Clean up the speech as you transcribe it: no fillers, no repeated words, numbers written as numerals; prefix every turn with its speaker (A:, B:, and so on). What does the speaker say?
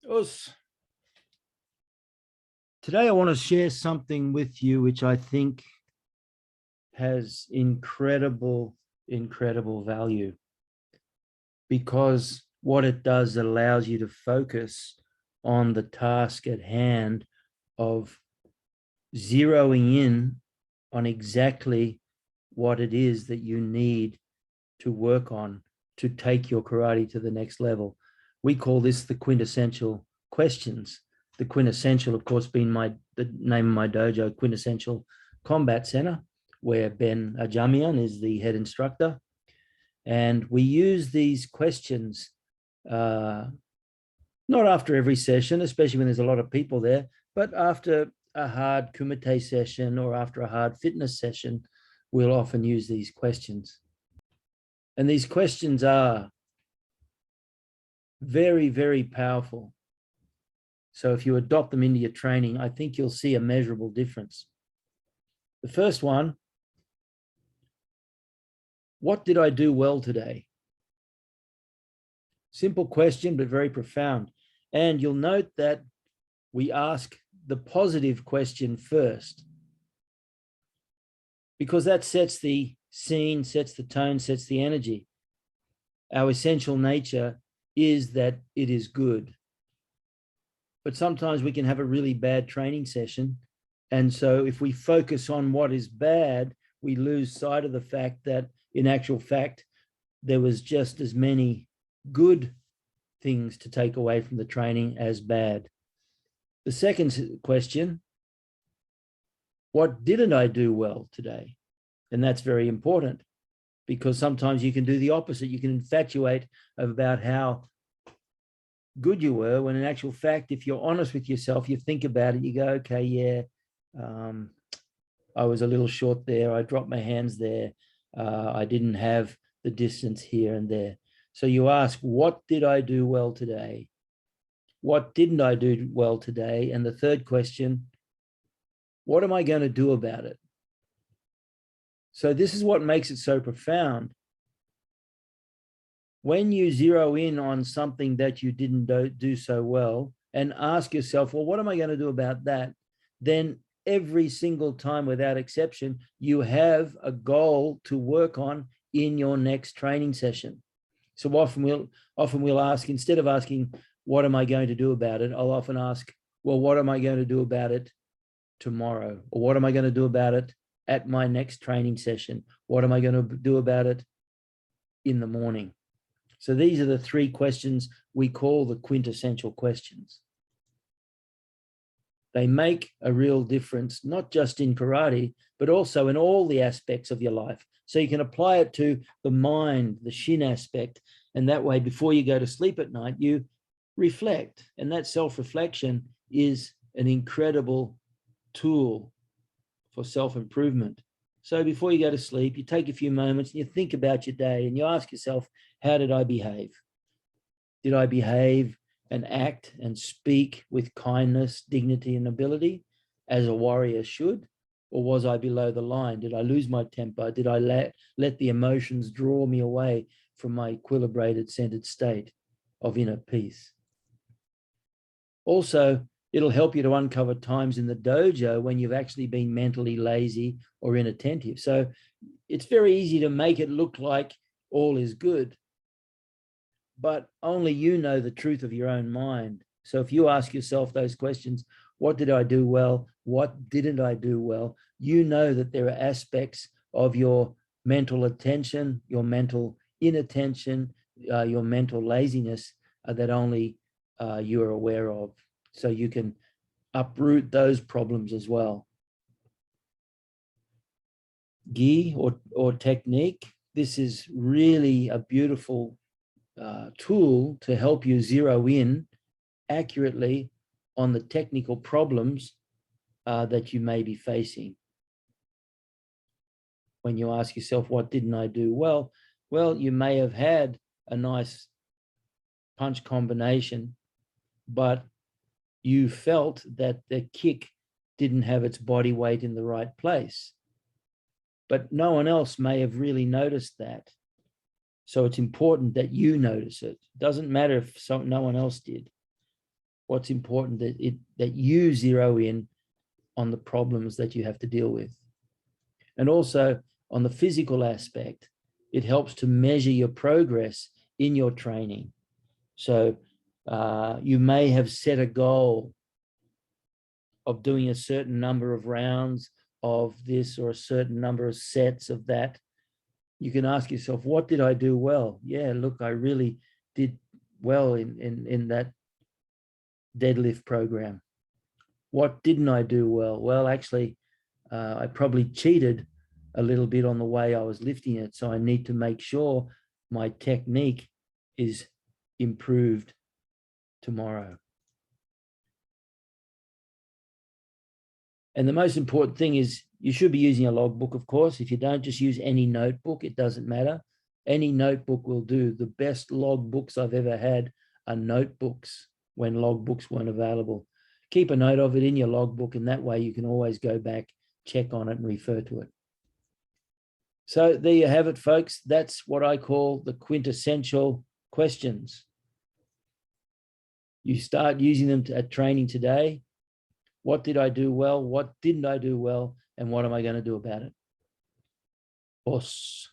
A: Us. Today, I want to share something with you which I think has incredible value, because what it does allows you to focus on the task at hand of zeroing in on exactly what it is that you need to work on to take your karate to the next level. We call this the quintessential questions. The quintessential, of course, being the name of my dojo, Quintessential Combat Center, where Ben Ajamian is the head instructor. And we use these questions not after every session, especially when there's a lot of people there, but after a hard kumite session or after a hard fitness session, we'll often use these questions. And these questions are very, very powerful. So if you adopt them into your training, I think you'll see a measurable difference. The first one, what did I do well today? Simple question, but very profound. And you'll note that we ask the positive question first, because that sets the scene, sets the tone, sets the energy. Our essential nature is that it is good. But sometimes we can have a really bad training session. And so if we focus on what is bad, we lose sight of the fact that in actual fact, there was just as many good things to take away from the training as bad. The second question, what didn't I do well today? And that's very important, because sometimes you can do the opposite. You can infatuate about how good you were, when in actual fact, if you're honest with yourself, you think about it, you go, okay, yeah, I was a little short there. I dropped my hands there. I didn't have the distance here and there. So you ask, what did I do well today? What didn't I do well today? And the third question, what am I going to do about it? So this is what makes it so profound. When you zero in on something that you didn't do so well and ask yourself, well, what am I going to do about that? Then every single time, without exception, you have a goal to work on in your next training session. So often we'll ask, instead of asking, what am I going to do about it? I'll often ask, well, what am I going to do about it tomorrow? Or what am I going to do about it at my next training session? What am I going to do about it in the morning? So these are the three questions we call the quintessential questions. They make a real difference, not just in karate, but also in all the aspects of your life. So you can apply it to the mind, the shin aspect. And that way, before you go to sleep at night, you reflect. And that self-reflection is an incredible tool for self-improvement. So before you go to sleep, you take a few moments and you think about your day and you ask yourself, how did I behave? Did I behave and act and speak with kindness, dignity, and ability as a warrior should? Or was I below the line? Did I lose my temper? Did I let the emotions draw me away from my equilibrated, centered state of inner peace? Also, it'll help you to uncover times in the dojo when you've actually been mentally lazy or inattentive. So it's very easy to make it look like all is good, but only you know the truth of your own mind. So if you ask yourself those questions, what did I do well? What didn't I do well? You know that there are aspects of your mental attention, your mental inattention, your mental laziness that only you are aware of. So you can uproot those problems as well. Gi or technique, this is really a beautiful tool to help you zero in accurately on the technical problems that you may be facing. When you ask yourself, what didn't I do well? Well, you may have had a nice punch combination, but you felt that the kick didn't have its body weight in the right place. But no one else may have really noticed that. So it's important that you notice it. It doesn't matter if no one else did. what's important that you zero in on the problems that you have to deal with. And also on the physical aspect, it helps to measure your progress in your training. So you may have set a goal of doing a certain number of rounds of this or a certain number of sets of that. You can ask yourself, what did I do well? Yeah, look, I really did well in that deadlift program. What didn't I do well? Well, actually, I probably cheated a little bit on the way I was lifting it. So I need to make sure my technique is improved tomorrow. And the most important thing is you should be using a logbook, of course. If you don't, just use any notebook. It doesn't matter. Any notebook will do. The best logbooks I've ever had are notebooks when logbooks weren't available. Keep a note of it in your logbook, and that way you can always go back, check on it, and refer to it. So there you have it, folks. That's what I call the quintessential questions. You start using them at training today. What did I do well? What didn't I do well? And what am I going to do about it? Boss.